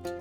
Hi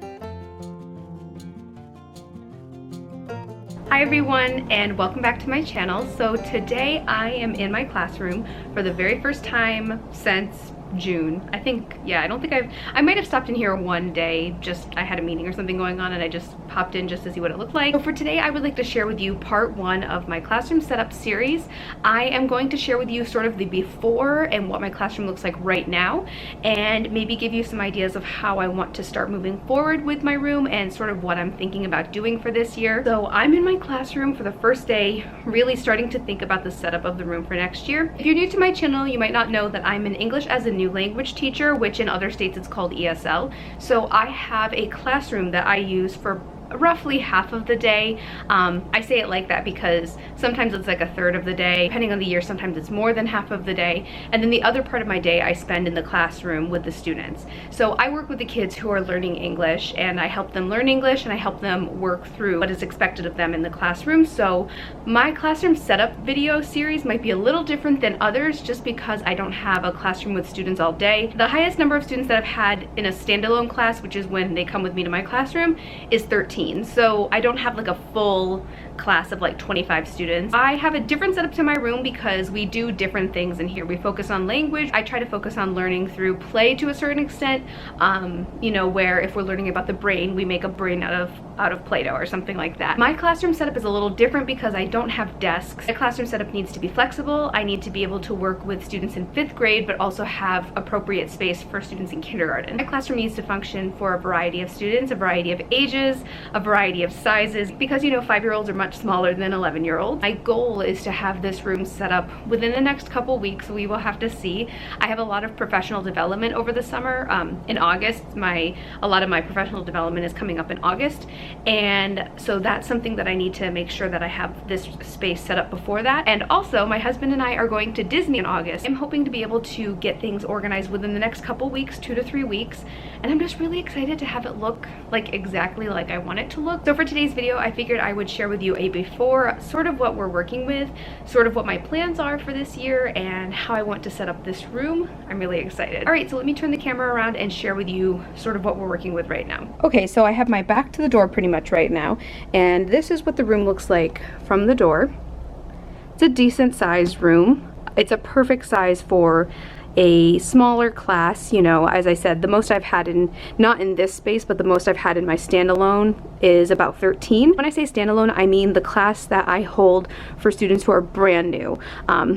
everyone, and welcome back to my channel. So today I am in my classroom for the very first time since June. I think, yeah, I might have stopped in here one day, just I had a meeting or something going on and I just popped in just to see what it looked like. So for today I would like to share with you part one of my classroom setup series. I am going to share with you sort of the before and what my classroom looks like right now, and maybe give you some ideas of how I want to start moving forward with my room and sort of what I'm thinking about doing for this year. So I'm in my classroom for the first day, really starting to think about the setup of the room for next year. If you're new to my channel, you might not know that I'm an English as a new language teacher, which in other states it's called ESL. So I have a classroom that I use for roughly half of the day. I say it like that because sometimes it's like a third of the day. Depending on the year, sometimes it's more than half of the day. And then the other part of my day I spend in the classroom with the students. So I work with the kids who are learning English, and I help them learn English and I help them work through what is expected of them in the classroom. So my classroom setup video series might be a little different than others just because I don't have a classroom with students all day. The highest number of students that I've had in a standalone class, which is when they come with me to my classroom, is 13. So I don't have like a full class of like 25 students. I have a different setup to my room because we do different things in here. We focus on language. I try to focus on learning through play to a certain extent, you know, where if we're learning about the brain, we make a brain out of Play-Doh or something like that. My classroom setup is a little different because I don't have desks. My classroom setup needs to be flexible. I need to be able to work with students in 5th grade, but also have appropriate space for students in kindergarten. My classroom needs to function for a variety of students, a variety of ages, a variety of sizes, because, you know, 5-year-olds are much smaller than 11-year-olds. My goal is to have this room set up within the next couple weeks. We will have to see. I have a lot of professional development over the summer. In August, a lot of my professional development is coming up in August, and so that's something that I need to make sure that I have this space set up before that. And also, my husband and I are going to Disney in August. I'm hoping to be able to get things organized within the next couple weeks, 2 to 3 weeks, and I'm just really excited to have it look like exactly like I want it to look. So for today's video, I figured I would share with you a before, sort of what we're working with, sort of what my plans are for this year, and how I want to set up this room. I'm really excited. All right, so let me turn the camera around and share with you sort of what we're working with right now. Okay, so I have my back to the door pretty much right now, and this is what the room looks like from the door. It's a decent sized room. It's a perfect size for a smaller class. You know, as I said, the most I've had in, not in this space, but the most I've had in my standalone is about 13. When I say standalone, I mean the class that I hold for students who are brand new,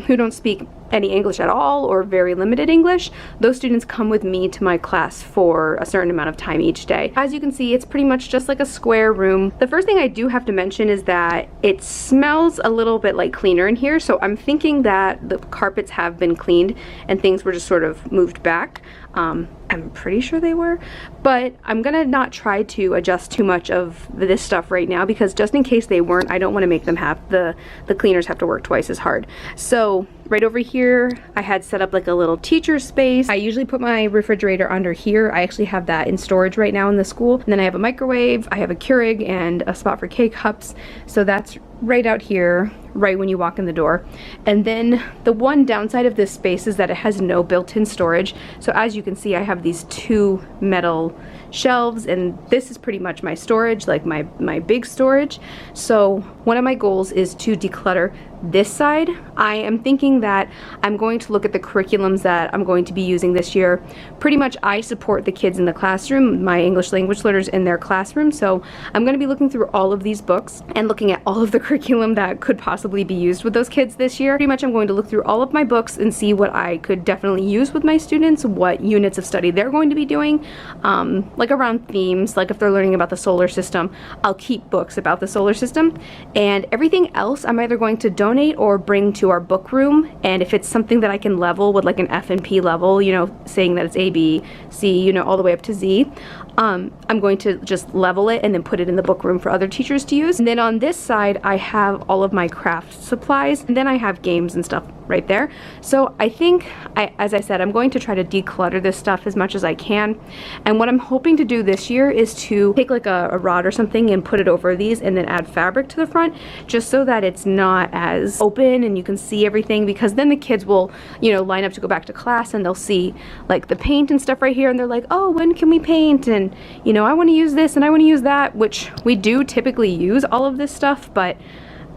who don't speak any English at all or very limited English. Those students come with me to my class for a certain amount of time each day. As you can see, it's pretty much just like a square room. The first thing I do have to mention is that it smells a little bit like cleaner in here, so I'm thinking that the carpets have been cleaned and things were just sort of moved back. I'm pretty sure they were, but I'm gonna not try to adjust too much of this stuff right now because just in case they weren't, I don't want to make them have the cleaners have to work twice as hard. So right over here, I had set up like a little teacher space. I usually put my refrigerator under here. I actually have that in storage right now in the school. And then I have a microwave, I have a Keurig, and a spot for K-cups. So that's right out here, right when you walk in the door. And then the one downside of this space is that it has no built-in storage. So as you can see, I have these 2 metal shelves, and this is pretty much my storage, like my big storage. So one of my goals is to declutter this side. I am thinking that I'm going to look at the curriculums that I'm going to be using this year. Pretty much I support the kids in the classroom, my English language learners in their classroom, so I'm going to be looking through all of these books and looking at all of the curriculum that could possibly be used with those kids this year. Pretty much I'm going to look through all of my books and see what I could definitely use with my students, what units of study they're going to be doing, like around themes. Like if they're learning about the solar system, I'll keep books about the solar system, and everything else I'm either going to donate or bring to our book room. And if it's something that I can level with like an F&P level, you know, saying that it's A, B, C, you know, all the way up to Z, I'm going to just level it and then put it in the book room for other teachers to use. And then on this side, I have all of my craft supplies, and then I have games and stuff right there. So I think, as I said, I'm going to try to declutter this stuff as much as I can. And what I'm hoping to do this year is to take like a rod or something and put it over these and then add fabric to the front, just so that it's not as open and you can see everything, because then the kids will, you know, line up to go back to class and they'll see like the paint and stuff right here and they're like, oh, when can we paint? And and you know, I want to use this and I want to use that, which we do typically use all of this stuff, but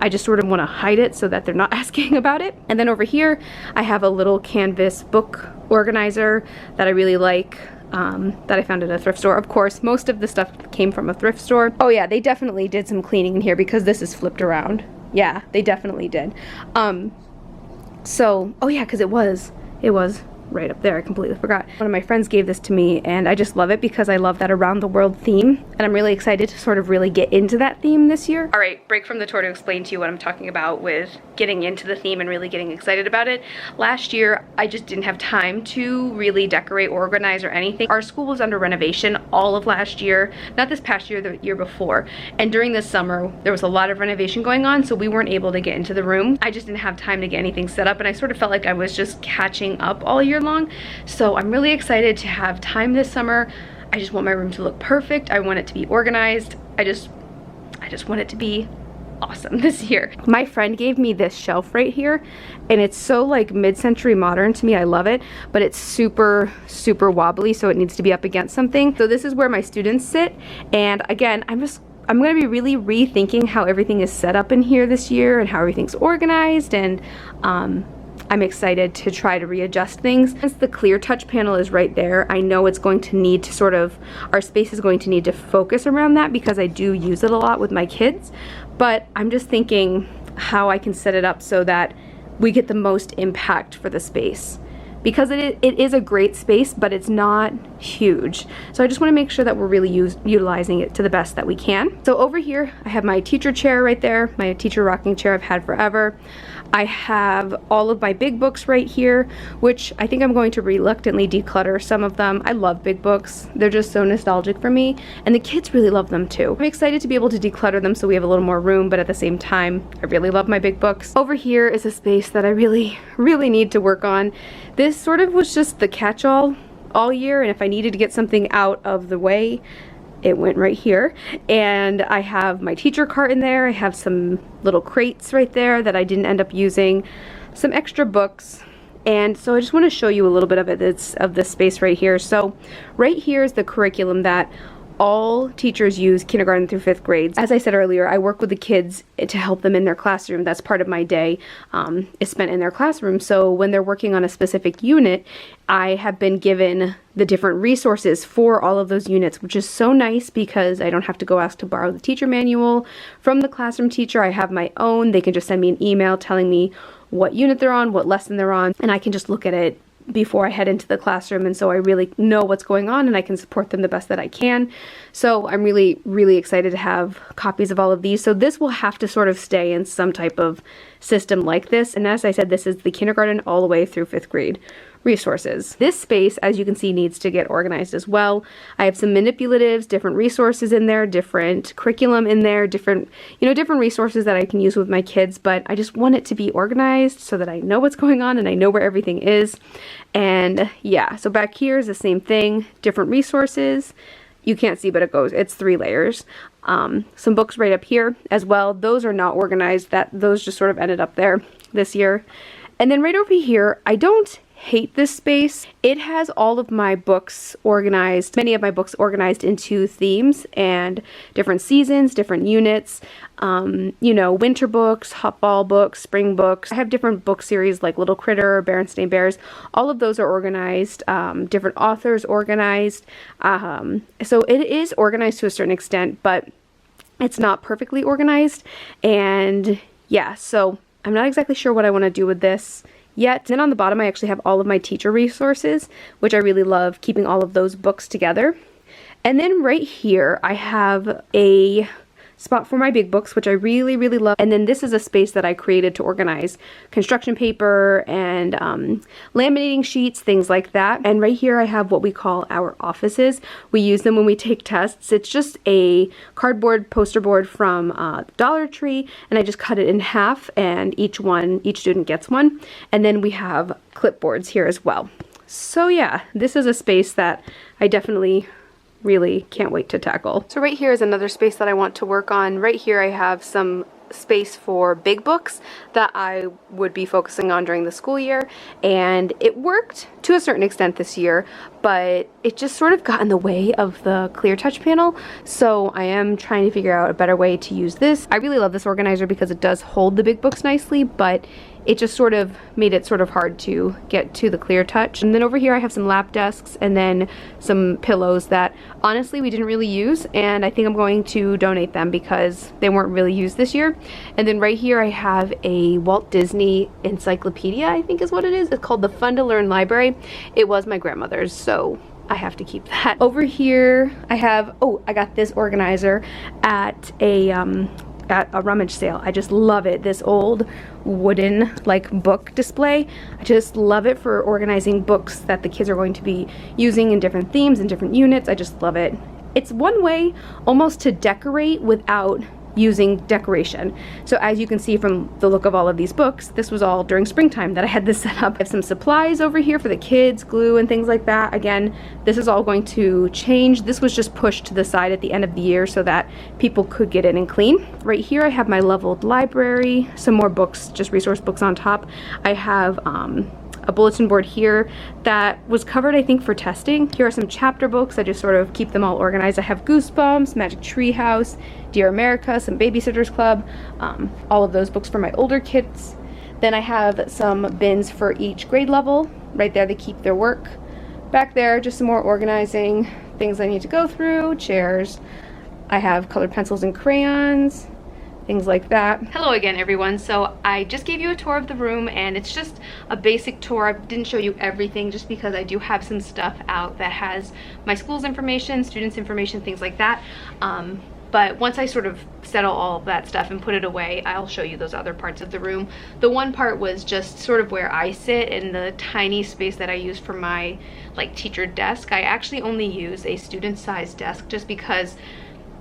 I just sort of want to hide it so that they're not asking about it. And then over here I have a little canvas book organizer that I really like, that I found at a thrift store. Of course, most of the stuff came from a thrift store. Oh yeah, they definitely did some cleaning in here because this is flipped around. Yeah, they definitely did. So, oh yeah, because it was right up there. I completely forgot. One of my friends gave this to me and I just love it because I love that around the world theme, and I'm really excited to sort of really get into that theme this year. All right, break from the tour to explain to you what I'm talking about with getting into the theme and really getting excited about it. Last year, I just didn't have time to really decorate, organize, or anything. Our school was under renovation all of last year, not this past year, the year before. And during the summer, there was a lot of renovation going on, so we weren't able to get into the room. I just didn't have time to get anything set up, and I sort of felt like I was just catching up all year long. So I'm really excited to have time this summer. I just want my room to look perfect. I want it to be organized. I just want it to be awesome this year. My friend gave me this shelf right here, and it's so like mid-century modern to me. I love it, but it's super wobbly, so it needs to be up against something. So this is where my students sit, and again, I'm going to be really rethinking how everything is set up in here this year and how everything's organized, and I'm excited to try to readjust things. Since the clear touch panel is right there, I know it's going to need to sort of, our space is going to need to focus around that because I do use it a lot with my kids. But I'm just thinking how I can set it up so that we get the most impact for the space. Because it is a great space, but it's not huge. So I just want to make sure that we're really utilizing it to the best that we can. So over here, I have my teacher chair right there, my teacher rocking chair I've had forever. I have all of my big books right here, which I think I'm going to reluctantly declutter some of them. I love big books. They're just so nostalgic for me, and the kids really love them too. I'm excited to be able to declutter them so we have a little more room, but at the same time, I really love my big books. Over here is a space that I really need to work on. This sort of was just the catch-all all year, and if I needed to get something out of the way, it went right here. And I have my teacher cart in there. I have some little crates right there that I didn't end up using, some extra books, and so I just want to show you a little bit of it, of this space right here. So right here is the curriculum that all teachers use, kindergarten through 5th grades. As I said earlier, I work with the kids to help them in their classroom. That's part of my day, is spent in their classroom. So when they're working on a specific unit, I have been given the different resources for all of those units, which is so nice because I don't have to go ask to borrow the teacher manual from the classroom teacher. I have my own. They can just send me an email telling me what unit they're on, what lesson they're on, and I can just look at it before I head into the classroom, and so I really know what's going on and I can support them the best that I can. So I'm really excited to have copies of all of these. So this will have to sort of stay in some type of system like this, and as I said, this is the kindergarten all the way through 5th grade resources. This space, as you can see, needs to get organized as well. I have some manipulatives, different resources in there, different curriculum in there, different resources that I can use with my kids, but I just want it to be organized so that I know what's going on and I know where everything is. And yeah, so back here is the same thing, different resources. You can't see, but it's 3 layers. Some books right up here as well. Those are not organized. Those just sort of ended up there this year. And then right over here, I don't hate this space. It has all of my books organized, many of my books organized into themes and different seasons, different units, winter books, hot fall books, spring books. I have different book series like Little Critter, Berenstain Bears. All of those are organized, different authors organized. So it is organized to a certain extent, but it's not perfectly organized. And yeah, so I'm not exactly sure what I want to do with this yet. Then on the bottom I actually have all of my teacher resources, which I really love, keeping all of those books together. And then right here I have a spot for my big books, which I really love. And then this is a space that I created to organize construction paper and laminating sheets, things like that. And right here I have what we call our offices. We use them when we take tests. It's just a cardboard poster board from Dollar Tree, and I just cut it in half, and each student gets one. And then we have clipboards here as well. So yeah, this is a space that I definitely really can't wait to tackle. So right here is another space that I want to work on. Right here I have some space for big books that I would be focusing on during the school year, and it worked to a certain extent this year, but it just sort of got in the way of the clear touch panel. So I am trying to figure out a better way to use this. I really love this organizer because it does hold the big books nicely, but it just sort of made it sort of hard to get to the clear touch. And then over here I have some lap desks and then some pillows that honestly we didn't really use, and I think I'm going to donate them because they weren't really used this year. And then right here I have a Walt Disney encyclopedia, I think is what it is. It's called the Fun to Learn Library. It was my grandmother's, so I have to keep that. Over here I have, oh, I got this organizer at a rummage sale. I just love it. This old wooden like book display. I just love it for organizing books that the kids are going to be using in different themes and different units. I just love it. It's one way almost to decorate without using decoration. So as you can see from the look of all of these books, this was all during springtime that I had this set up. I have some supplies over here for the kids, glue and things like that. Again, this is all going to change. This was just pushed to the side at the end of the year so that people could get in and clean. Right here I have my leveled library, some more books, just resource books on top. I have a bulletin board here that was covered, I think, for testing. Here are some chapter books. I just sort of keep them all organized. I have Goosebumps, Magic Tree House, Dear America, some Babysitter's Club, all of those books for my older kids. Then I have some bins for each grade level. Right there, they keep their work. Back there, just some more organizing, things I need to go through, chairs. I have colored pencils and crayons, things like that. Hello again, everyone. So I just gave you a tour of the room, and it's just a basic tour. I didn't show you everything just because I do have some stuff out that has my school's information, students' information, things like that. But once I sort of settle all of that stuff and put it away, I'll show you those other parts of the room. The one part was just sort of where I sit in the tiny space that I use for my like teacher desk. I actually only use a student-sized desk just because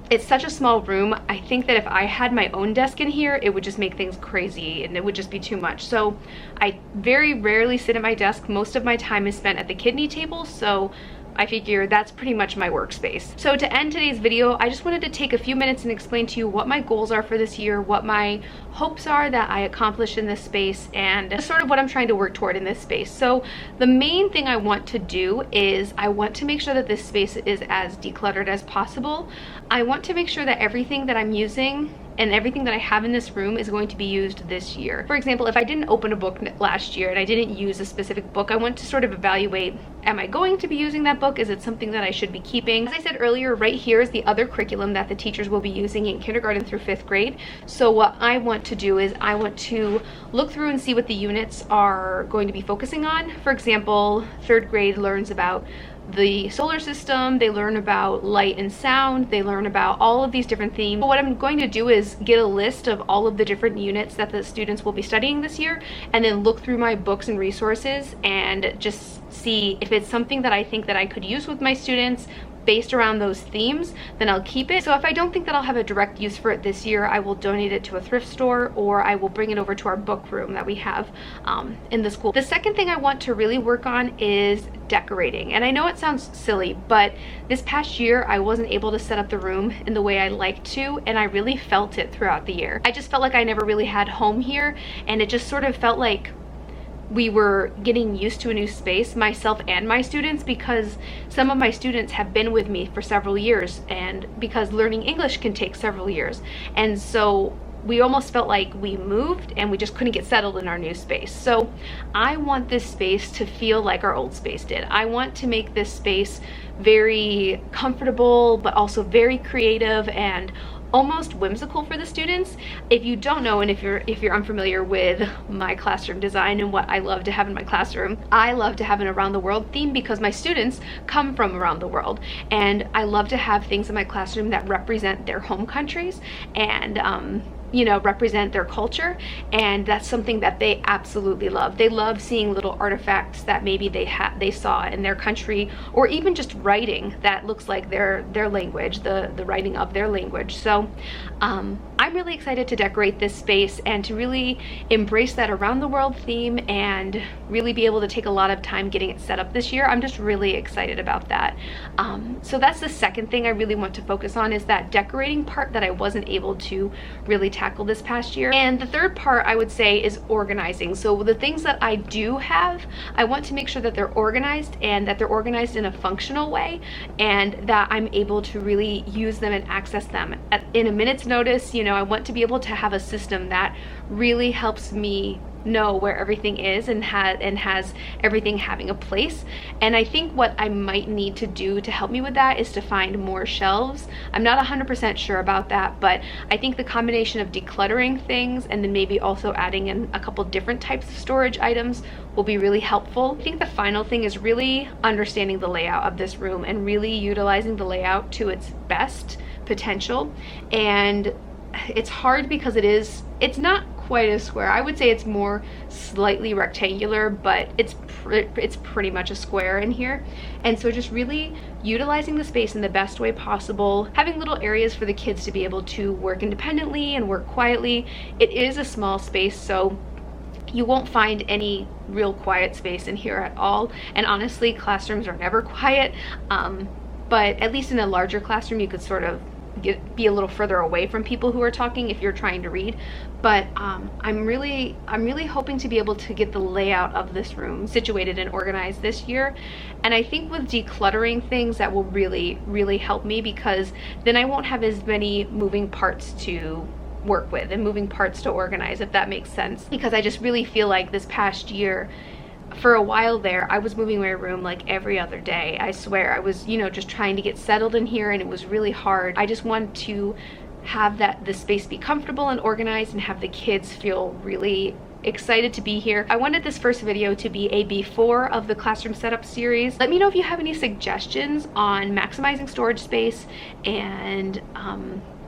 it's such a small room. I think that if I had my own desk in here, it would just make things crazy and it would just be too much. So I very rarely sit at my desk. Most of my time is spent at the kidney table, so I figure that's pretty much my workspace. So to end today's video, I just wanted to take a few minutes and explain to you what my goals are for this year, what my hopes are that I accomplish in this space, and sort of what I'm trying to work toward in this space. So the main thing I want to do is I want to make sure that this space is as decluttered as possible. I want to make sure that everything that I'm using and everything that I have in this room is going to be used this year. For example, if I didn't open a book last year and I didn't use a specific book, I want to sort of evaluate, am I going to be using that book? Is it something that I should be keeping? As I said earlier, right here is the other curriculum that the teachers will be using in kindergarten through 5th grade. So what I want to do is I want to look through and see what the units are going to be focusing on. For example, 3rd grade learns about the solar system, they learn about light and sound, they learn about all of these different themes. But what I'm going to do is get a list of all of the different units that the students will be studying this year, and then look through my books and resources and just see if it's something that I think that I could use with my students based around those themes, then I'll keep it. So if I don't think that I'll have a direct use for it this year, I will donate it to a thrift store, or I will bring it over to our book room that we have in the school. The second thing I want to really work on is decorating. And I know it sounds silly, but this past year I wasn't able to set up the room in the way I liked to, and I really felt it throughout the year. I just felt like I never really had home here, and it just sort of felt like we were getting used to a new space, myself and my students, because some of my students have been with me for several years, and because learning English can take several years. And so we almost felt like we moved and we just couldn't get settled in our new space. So I want this space to feel like our old space did. I want to make this space very comfortable, but also very creative and almost whimsical for the students. If you don't know, and if you're unfamiliar with my classroom design and what I love to have in my classroom, I love to have an around the world theme because my students come from around the world, and I love to have things in my classroom that represent their home countries and you know, represent their culture, and that's something that they absolutely love. They love seeing little artifacts that maybe they saw in their country, or even just writing that looks like their language, the writing of their language. So I'm really excited to decorate this space and to really embrace that around the world theme and really be able to take a lot of time getting it set up this year. I'm just really excited about that. So that's the second thing I really want to focus on, is that decorating part that I wasn't able to really tackle this past year. And the third part I would say is organizing. So the things that I do have, I want to make sure that they're organized and that they're organized in a functional way, and that I'm able to really use them and access them in a minute's notice. You know, I want to be able to have a system that really helps me know where everything is and has everything having a place. And I think what I might need to do to help me with that is to find more shelves. I'm not 100% sure about that, but I think the combination of decluttering things and then maybe also adding in a couple different types of storage items will be really helpful. I think the final thing is really understanding the layout of this room and really utilizing the layout to its best potential. And it's hard because it's not quite a square. I would say it's more slightly rectangular, but it's pretty much a square in here. And so just really utilizing the space in the best way possible, having little areas for the kids to be able to work independently and work quietly. It is a small space, so you won't find any real quiet space in here at all. And honestly, classrooms are never quiet, but at least in a larger classroom you could sort of be a little further away from people who are talking if you're trying to read. But I'm really hoping to be able to get the layout of this room situated and organized this year. And I think with decluttering things, that will really help me, because then I won't have as many moving parts to work with and moving parts to organize, if that makes sense. Because I just really feel like this past year, for a while there, I was moving my room like every other day. I swear, I was, you know, just trying to get settled in here, and it was really hard. I just wanted to have the space be comfortable and organized and have the kids feel really excited to be here. I wanted this first video to be a before of the classroom setup series. Let me know if you have any suggestions on maximizing storage space and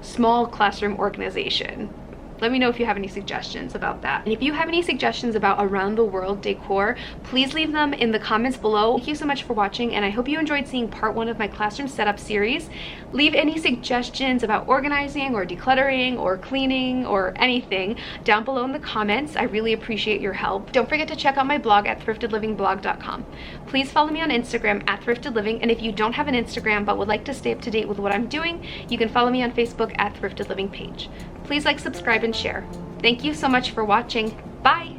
small classroom organization. Let me know if you have any suggestions about that. And if you have any suggestions about around the world decor, please leave them in the comments below. Thank you so much for watching, and I hope you enjoyed seeing part 1 of my classroom setup series. Leave any suggestions about organizing or decluttering or cleaning or anything down below in the comments. I really appreciate your help. Don't forget to check out my blog at thriftedlivingblog.com. Please follow me on Instagram at thriftedliving, and if you don't have an Instagram but would like to stay up to date with what I'm doing, you can follow me on Facebook at thriftedliving page. Please like, subscribe, and share. Thank you so much for watching. Bye!